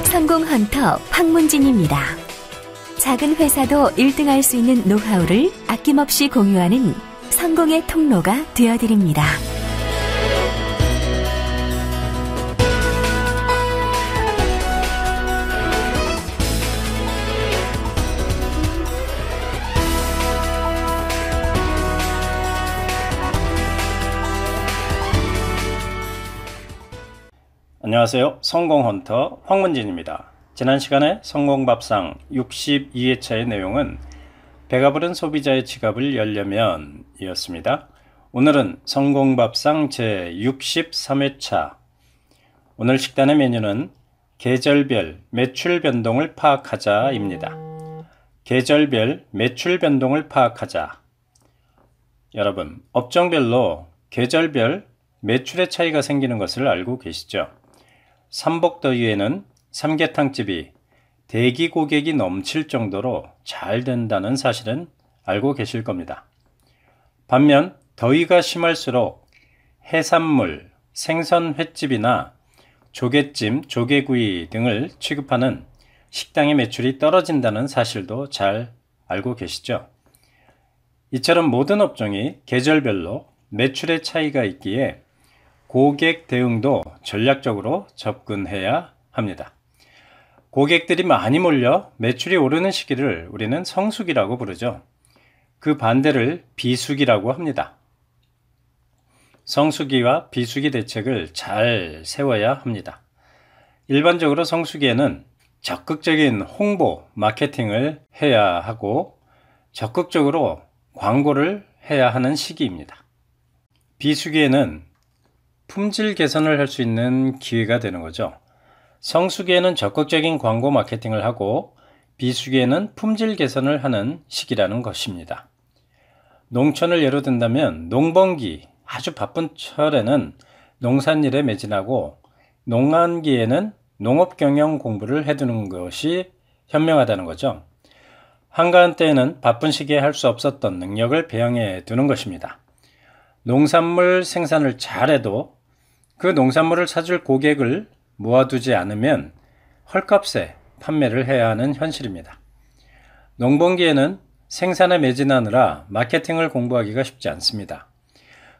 성공 헌터 황문진입니다. 작은 회사도 1등할 수 있는 노하우를 아낌없이 공유하는 성공의 통로가 되어드립니다. 안녕하세요. 성공헌터 황문진입니다. 지난 시간에 성공밥상 62회차의 내용은 배가 부른 소비자의 지갑을 열려면 이었습니다. 오늘은 성공밥상 제63회차. 오늘 식단의 메뉴는 계절별 매출 변동을 파악하자 입니다. 계절별 매출 변동을 파악하자. 여러분, 업종별로 계절별 매출의 차이가 생기는 것을 알고 계시죠? 삼복더위에는 삼계탕집이 대기 고객이 넘칠 정도로 잘 된다는 사실은 알고 계실 겁니다. 반면 더위가 심할수록 해산물, 생선 횟집이나 조개찜, 조개구이 등을 취급하는 식당의 매출이 떨어진다는 사실도 잘 알고 계시죠? 이처럼 모든 업종이 계절별로 매출의 차이가 있기에 고객 대응도 전략적으로 접근해야 합니다. 고객들이 많이 몰려 매출이 오르는 시기를 우리는 성수기라고 부르죠. 그 반대를 비수기라고 합니다. 성수기와 비수기 대책을 잘 세워야 합니다. 일반적으로 성수기에는 적극적인 홍보, 마케팅을 해야 하고 적극적으로 광고를 해야 하는 시기입니다. 비수기에는 품질 개선을 할 수 있는 기회가 되는 거죠. 성수기에는 적극적인 광고 마케팅을 하고 비수기에는 품질 개선을 하는 시기라는 것입니다. 농촌을 예로 든다면 농번기, 아주 바쁜 철에는 농산일에 매진하고 농한기에는 농업경영 공부를 해두는 것이 현명하다는 거죠. 한가한 때에는 바쁜 시기에 할 수 없었던 능력을 배양해 두는 것입니다. 농산물 생산을 잘해도 그 농산물을 사줄 고객을 모아두지 않으면 헐값에 판매를 해야 하는 현실입니다. 농번기에는 생산에 매진하느라 마케팅을 공부하기가 쉽지 않습니다.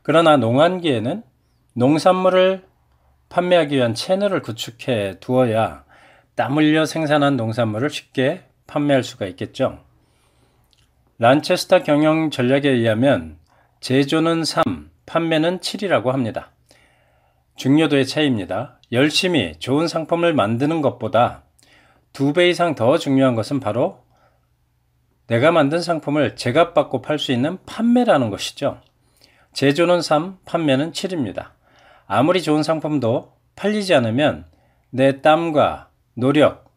그러나 농한기에는 농산물을 판매하기 위한 채널을 구축해 두어야 땀 흘려 생산한 농산물을 쉽게 판매할 수가 있겠죠. 란체스터 경영 전략에 의하면 제조는 3, 판매는 7이라고 합니다. 중요도의 차이입니다. 열심히 좋은 상품을 만드는 것보다 2배 이상 더 중요한 것은 바로 내가 만든 상품을 제값받고 팔 수 있는 판매라는 것이죠. 제조는 3, 판매는 7입니다. 아무리 좋은 상품도 팔리지 않으면 내 땀과 노력,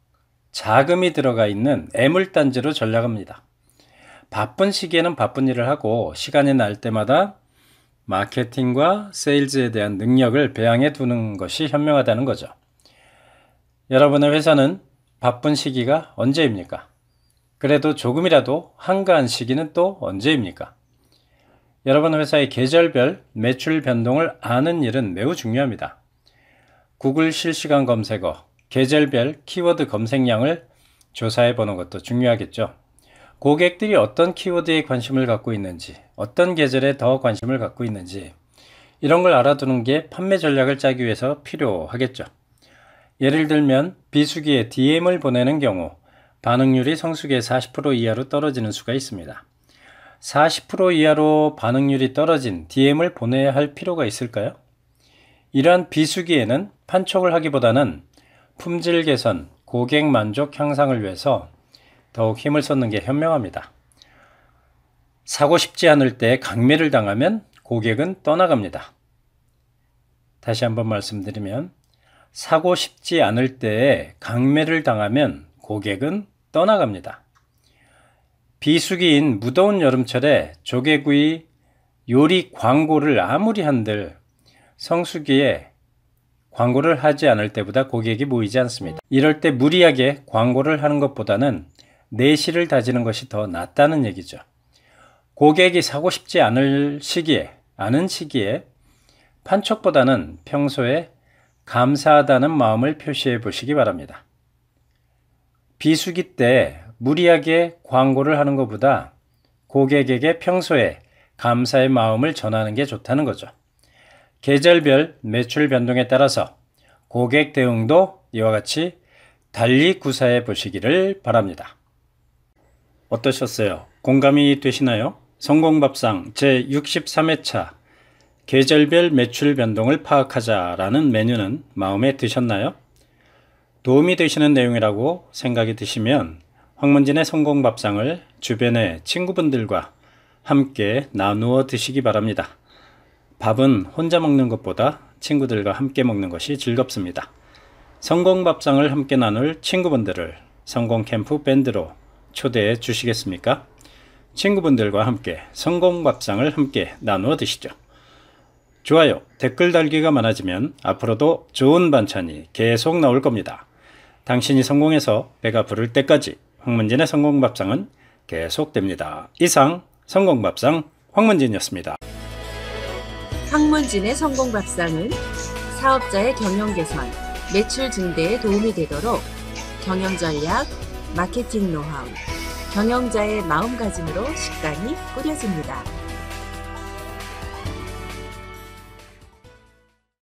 자금이 들어가 있는 애물단지로 전락합니다. 바쁜 시기에는 바쁜 일을 하고 시간이 날 때마다 마케팅과 세일즈에 대한 능력을 배양해 두는 것이 현명하다는 거죠. 여러분의 회사는 바쁜 시기가 언제입니까? 그래도 조금이라도 한가한 시기는 또 언제입니까? 여러분 회사의 계절별 매출 변동을 아는 일은 매우 중요합니다. 구글 실시간 검색어, 계절별 키워드 검색량을 조사해 보는 것도 중요하겠죠. 고객들이 어떤 키워드에 관심을 갖고 있는지, 어떤 계절에 더 관심을 갖고 있는지 이런 걸 알아두는 게 판매 전략을 짜기 위해서 필요하겠죠. 예를 들면 비수기에 DM을 보내는 경우 반응률이 성수기의 40% 이하로 떨어지는 수가 있습니다. 40% 이하로 반응률이 떨어진 DM을 보내야 할 필요가 있을까요? 이러한 비수기에는 판촉을 하기보다는 품질 개선, 고객 만족 향상을 위해서 더욱 힘을 쏟는 게 현명합니다. 사고 싶지 않을 때 강매를 당하면 고객은 떠나갑니다. 다시 한번 말씀드리면 사고 싶지 않을 때에 강매를 당하면 고객은 떠나갑니다. 비수기인 무더운 여름철에 조개구이 요리 광고를 아무리 한들 성수기에 광고를 하지 않을 때보다 고객이 모이지 않습니다. 이럴 때 무리하게 광고를 하는 것보다는 내실을 다지는 것이 더 낫다는 얘기죠. 고객이 사고 싶지 않은 시기에 판촉보다는 평소에 감사하다는 마음을 표시해 보시기 바랍니다. 비수기 때 무리하게 광고를 하는 것보다 고객에게 평소에 감사의 마음을 전하는 게 좋다는 거죠. 계절별 매출 변동에 따라서 고객 대응도 이와 같이 달리 구사해 보시기를 바랍니다. 어떠셨어요? 공감이 되시나요? 성공밥상 제63회차 계절별 매출 변동을 파악하자라는 메뉴는 마음에 드셨나요? 도움이 되시는 내용이라고 생각이 드시면 황문진의 성공밥상을 주변의 친구분들과 함께 나누어 드시기 바랍니다. 밥은 혼자 먹는 것보다 친구들과 함께 먹는 것이 즐겁습니다. 성공밥상을 함께 나눌 친구분들을 성공캠프 밴드로 초대해 주시겠습니까? 친구분들과 함께 성공밥상을 함께 나누어 드시죠. 좋아요, 댓글 달기가 많아지면 앞으로도 좋은 반찬이 계속 나올 겁니다. 당신이 성공해서 배가 부를 때까지 황문진의 성공밥상은 계속됩니다. 이상 성공밥상 황문진이었습니다. 황문진의 성공밥상은 사업자의 경영 개선, 매출 증대에 도움이 되도록 경영 전략, 마케팅 노하우, 경영자의 마음가짐으로 식단이 꾸려집니다.